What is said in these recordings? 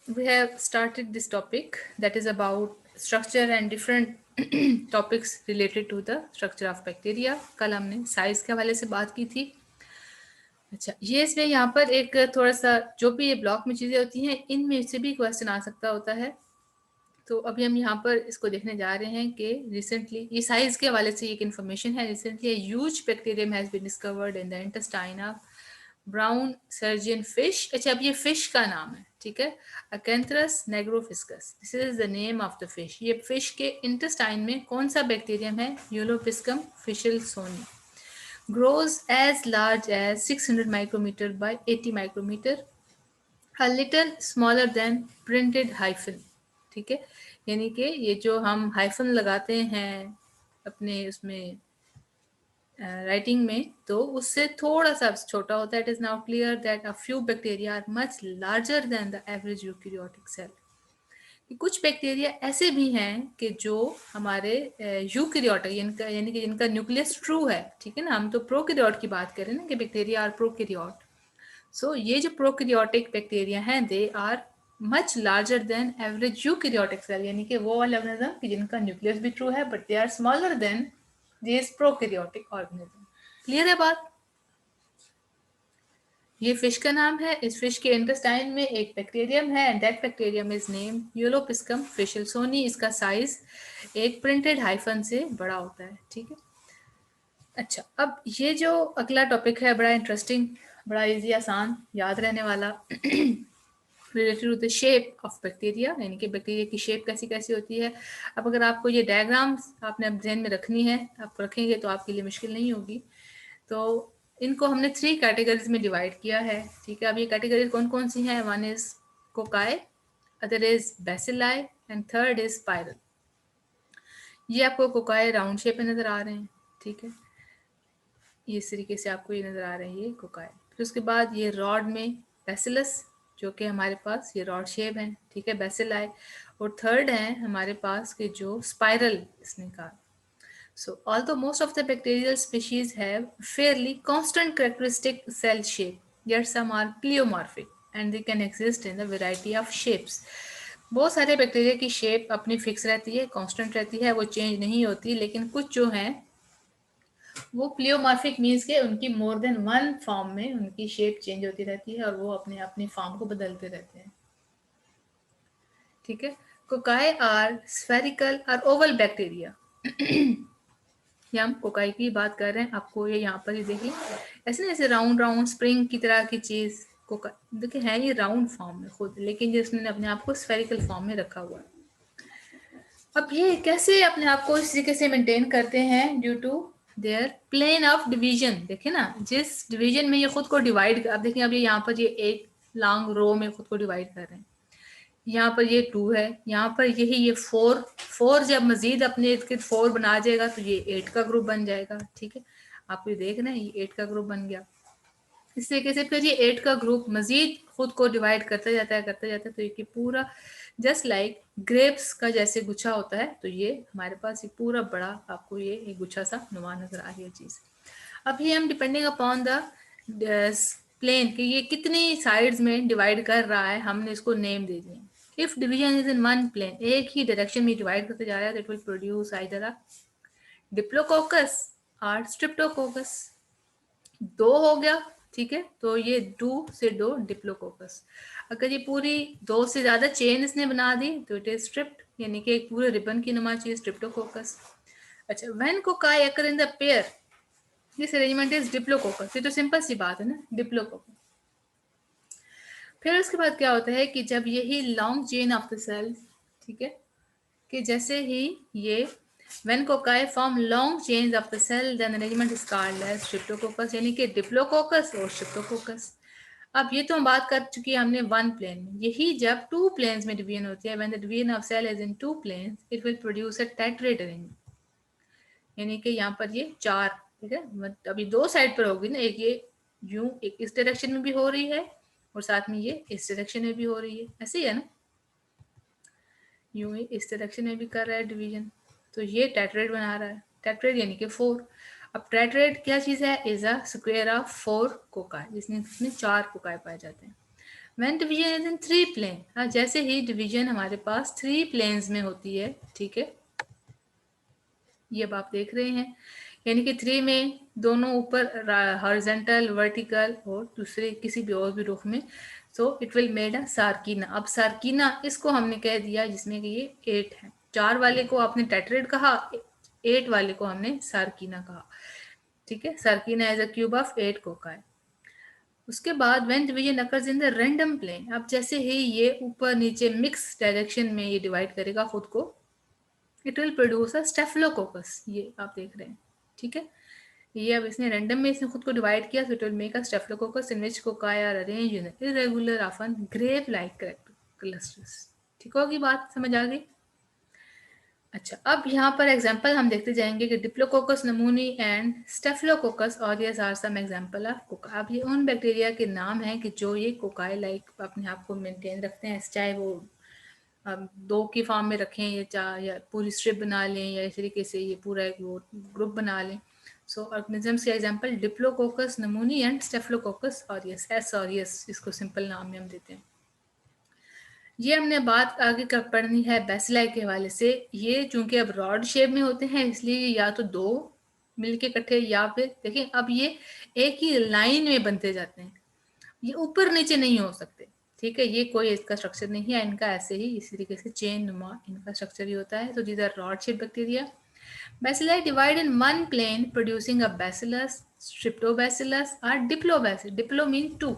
we have started this topic that is about structure and different topics related to the structure of bacteria. कल हमने size के हवाले से बात की थी. अच्छा, ये इसमें यहाँ पर एक थोड़ा सा जो भी ये ब्लॉक में चीजें होती हैं इनमें से भी क्वेश्चन आ सकता होता है. तो अभी हम यहाँ पर इसको देखने जा रहे हैं कि रिसेंटली ये साइज के हवाले से एक इन्फॉर्मेशन है. Recently huge bacterium has been discovered in the intestine of brown surgeon fish. अच्छा, अब ये फिश का नाम है, ठीक है, Acanthurus nigrofuscus. This is the name of the fish. ये फिश के इंटेस्टाइन में कौन सा बैक्टीरियम है? यूलोपिस्कम फिशलसोनी. grows as large as 600 micrometer by 80 micrometer, a little smaller than printed hyphen. ठीक है, यानी कि ये जो हम हाइफन लगाते हैं अपने उसमें राइटिंग में, तो उससे थोड़ा सा छोटा होता है. It is now clear that a few bacteria are much larger than the average eukaryotic cell. कुछ बैक्टीरिया ऐसे भी हैं कि जो हमारे यूकैरियोटिक यानी कि जिनका न्यूक्लियस ट्रू है, ठीक है ना. हम तो प्रोकैरियोट की बात करें ना कि बैक्टीरिया आर प्रोकैरियोट. सो ये जो प्रोकैरियोटिक बैक्टीरिया हैं they are much larger than average eukaryotic cell, यानी कि वो वाले ऑर्गेनिज्म कि जिनका न्यूक्लियस भी ट्रू है but they are smaller than this prokaryotic organism. Clear है बात? ये फिश का नाम है. इस फिश के इंटेस्टाइन में एक बैक्टीरियम है and that bacterium is name Epulopiscium fishelsoni. इसका साइज एक प्रिंटेड हाइफन से बड़ा होता है, ठीक है. अच्छा, अब ये जो अगला टॉपिक है बड़ा इंटरेस्टिंग, बड़ा इजी, आसान, याद रहने वाला, related to the shape of bacteria, यानी कि बैक्टीरिया की शेप कैसी कैसी होती है. अब अगर आपको ये डायग्राम्स आपने ध्यान में रखनी है, आप रखेंगे तो आपके लिए मुश्किल नहीं होगी. तो इनको हमने 3 कैटेगरीज में डिवाइड किया है, ठीक है. अब ये कैटेगरीज कौन कौन सी हैं? One is cocci, other is bacilli and third is spiral. ये आपको कोकाई राउंड शेप में नजर आ रहे हैं, ठीक है. ये इस तरीके से आपको ये नजर आ रहे हैं, ये कोकाई. फिर उसके बाद ये रॉड में बेसिलस, जो कि हमारे पास ये रॉड शेप है, ठीक है, बेसिलाई. और थर्ड है हमारे पास के जो स्पाइरल इसने कहा. So, although most of the bacterial species have fairly constant characteristic cell shape, yet some are pleomorphic and they can exist in a variety of shapes. बहुत सारे बैक्टीरिया की शेप अपनी फिक्स रहती है, कांस्टेंट रहती है, वो चेंज नहीं होती. लेकिन कुछ जो हैं वो प्लियोमॉर्फिक मीन्स के उनकी मोर देन वन फॉर्म में उनकी शेप चेंज होती रहती है और वो अपने अपनी फॉर्म को बदलते रहते हैं, ठीक है. कोकाई आर स्फेरिकल और ओवल बैक्टीरिया. ये हम कोकाई की बात कर रहे हैं. आपको ये यहाँ पर ही देखिए, ऐसे ना ऐसे राउंड राउंड स्प्रिंग की तरह की चीज कोकाई देखिए है, ये राउंड फॉर्म में खुद, लेकिन जिसने अपने आप को स्फेरिकल फॉर्म में रखा हुआ है. अब ये कैसे अपने आप को इस तरीके से मेंटेन करते हैं? Due to their plane of division. देखिए ना, जिस डिवीजन में ये खुद को डिवाइड, अब देखिए अब ये यहाँ पर ये एक लॉन्ग रो में खुद को डिवाइड कर रहे हैं. यहाँ पर ये 2 है, यहाँ पर यही ये 4 जब मजीद अपने इर्द गिर्द 4 बना जाएगा तो ये 8 का ग्रुप बन जाएगा, ठीक है. आप ये देख रहे हैं, ये 8 का ग्रुप बन गया. इस तरीके से फिर ये 8 का ग्रुप मजीद खुद को डिवाइड करता जाता है करता जाता है. तो ये पूरा जस्ट लाइक ग्रेप्स का जैसे गुच्छा होता है, तो ये हमारे पास ये पूरा बड़ा आपको ये एक गुच्छा सा नुमा नजर आ रही है चीज. अब ये हम डिपेंडिंग अपॉन द प्लेन कि ये कितनी साइड्स में डिवाइड कर रहा है, हमने इसको नेम दे दिए. If division is in one plane, एक ही डायरेक्शन में डिवाइड करते जा रहा है, तो it will produce either a diplococcus और स्ट्रिप्टोकोकस. 2 हो गया, ठीक है. तो ये 2 से 2 डिप्लोकोकस. अगर ये पूरी 2 से ज्यादा चेन इसने बना दी तो इट इज स्ट्रिप्ट, यानी कि एक पूरे रिबन की नुमा चीज स्ट्रिप्टोकोकस. अच्छा, when cocci occur in the pair, this arrangement is diplococcus. ये तो सिंपल सी बात है ना, डिप्लोकोकस. फिर उसके बाद क्या होता है कि जब यही long chain of the cell, ठीक है, कि जैसे ही ये when cocci form long chains of the cell, then arrangement is called as streptococcus, यानी कि डिप्लोकोकस और स्ट्रिप्टोकोकस. अब ये तो हम बात कर चुकी है हमने वन प्लेन में. यही जब 2 प्लेन्स में डिवीजन होती है, when the division of cell is in 2 planes, it will produce a tetrad arrangement, यानी कि यहाँ पर ये 4, ठीक है. अभी 2 साइड पर होगी ना, एक ये यूं एक इस डायरेक्शन में भी हो रही है और साथ में ये इस डायरेक्शन में भी हो रही है, ऐसे ही है ना, यूं ही इस डायरेक्शन में भी कर रहा है डिवीजन. तो ये टेट्रेड बना रहा है, टेट्रेड यानी कि 4. अब टेट्रेड क्या चीज है? Is a square of 4 cocci, जिसमें 4 कोकाई पाए जाते हैं. When division is in 3 plane, हाँ जैसे ही डिवीजन हमारे पास 3 प्लेन्स में होती है, ठीक है, ये अब आप देख रहे हैं, यानी कि 3 में दोनों ऊपर हॉरिजॉन्टल, वर्टिकल और दूसरे किसी भी और भी रुख में, so it will made a sarcina. अब सार्कीना इसको हमने कह दिया जिसमें कि ये 8 है, 4 वाले को आपने टेट्रेड कहा, 8 वाले को हमने सार्कीना कहा, ठीक है। Sarcina as a cube of 8 cocci. उसके बाद when division occurs in the random plane, अब जैसे ही ये ऊपर नीचे मिक्स डायरेक्शन में ये डिवाइड करेगा खुद को, it will produce a staphylococcus, ये आप देख रहे हैं, ठीक है। ये अब इसने रैंडम में इसने खुद को डिवाइड किया, so it will make a staphylococcus in which cocci are arranged in irregular, often grape-like clusters। ठीक होगी बात, समझ आ गई? अच्छा, अब यहाँ पर एग्जाम्पल हम देखते जाएंगे कि Diplococcus pneumoniae and Staphylococcus aureus are some example of cocci. अब ये उन बैक्टीरिया के नाम हैं कि जो ये कोकाई लाइक अपने आप को मेंटेन रखते हैं, चाहे वो दो की फॉर्म में रखें या पूरी स्ट्रिप बना लें या इस तरीके से ये पूरा एक वो ग्रुप बना लें। सो ऑर्गेनिजम्स के example Diplococcus pneumoniae and Staphylococcus aureus, S aureus इसको सिंपल नाम में हम देते हैं। ये हमने बात आगे कर पढ़नी है बेसिलाई के हवाले से। ये चूंकि अब रॉड शेप में होते हैं इसलिए या तो दो मिलके इकट्ठे या फिर देखिए अब ये एक ही लाइन में बनते जाते हैं, ये ऊपर नीचे नहीं हो सकते, ठीक है। ये कोई इसका स्ट्रक्चर नहीं है, इनका ऐसे ही इसी तरीके से चेन नुमा इनका स्ट्रक्चर ही होता है। तो these are rod shape bacteria. Bacilli divide in one plane producing a bacillus, streptobacillus or diplobacillus, diplo mean two,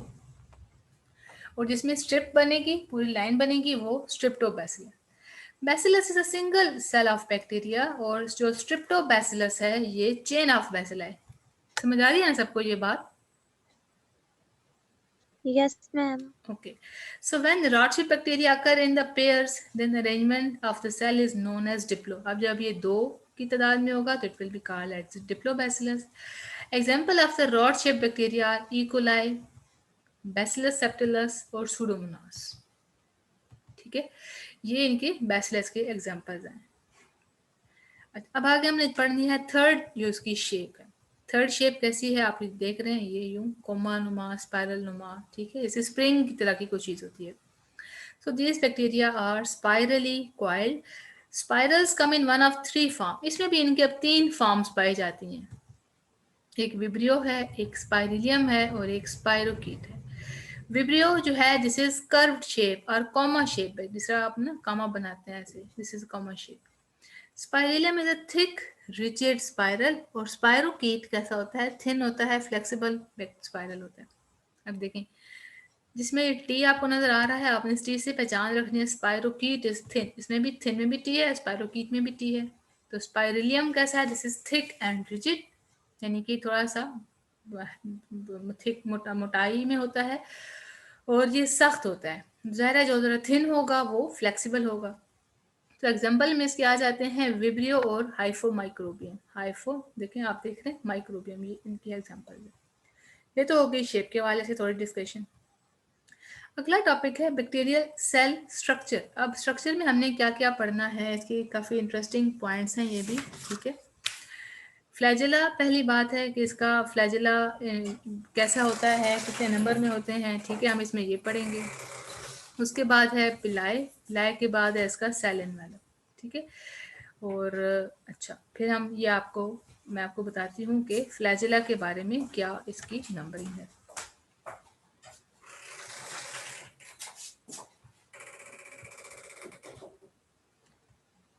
और जिसमें स्ट्रिप बनेगी पूरी लाइन बनेगी वो streptobacillus. Bacillus is a single cell of bacteria, और जो स्ट्रिप्टोबैसिलस है ये चेन ऑफ बैसिलाई। समझ आ रही है ना सबको ये बात? Yes, ma'am. Okay. So when the rod-shaped bacteria occur in the pairs, then the arrangement of the cell is known as diplo. अब जब ये दो की तादाद में होगा तो it will be called as diplobacillus. Example of the rod-shaped bacteria are E. coli, Bacillus subtilis और Pseudomonas. ठीक है, ये इनके बैसिलस के एग्जाम्पल्स हैं। अब आगे हमने पढ़नी है थर्ड, जो इसकी शेप है। थर्ड शेप कैसी है आप देख रहे हैं, ये यूं कोमा नुमा, स्पाइरल नुमा, ठीक है, जैसे स्प्रिंग की तरह की कोई चीज होती है। So these bacteria are spirally coiled. Spirals come in one of 3 forms. इसमें भी इनके अब 3 फॉर्म्स पाई जाती हैं, एक विब्रियो है, एक स्पाइरिलियम है और एक स्पाइरोकीट है। विब्रियो जो है दिस इज कर्व्ड शेप और कॉमा शेप है, जिसका आप ना कॉमा बनाते हैं ऐसे, this is comma shape. Spirillum is a thick rigid spiral, और स्पाइरोकीट कैसा होता है, थिन होता है, फ्लेक्सिबल स्पाइरल होता है। अब देखें जिसमें टी आपको नजर आ रहा है, आपने इस टी से पहचान रखनी है, स्पाइरोकीट इज थिन, इसमें भी थिन में भी टी है, स्पाइरोकीट में भी टी है। तो स्पाइरिलियम कैसा है, this is thick and rigid, यानी कि थोड़ा सा थिक मोटाई में होता है, और ये सख्त होता है। ज़ाहिर है जो ज़रा थिन होगा वो फ्लेक्सिबल होगा। तो एग्जाम्पल में इसके आ जाते हैं विब्रियो और हाइफो माइक्रोबियम। हाइफो देखें आप देख रहे हैं, माइक्रोबियम ये इनकी एग्जाम्पल है। ये तो हो गई शेप के वाले से थोड़ी डिस्कशन। अगला टॉपिक है बैक्टीरियल सेल स्ट्रक्चर। अब स्ट्रक्चर में हमने क्या क्या पढ़ना है, इसके काफ़ी इंटरेस्टिंग पॉइंट्स हैं ये भी, ठीक है। फ्लैजेला पहली बात है कि इसका फ्लैजेला कैसा होता है, कितने नंबर में होते हैं, ठीक है, हम इसमें ये पढ़ेंगे। उसके बाद है पिलाए, पिलाए के बाद है इसका सेल एनवेलप, ठीक है। और अच्छा फिर हम ये मैं आपको बताती हूँ कि फ्लैजेला के बारे में क्या इसकी नंबरिंग है।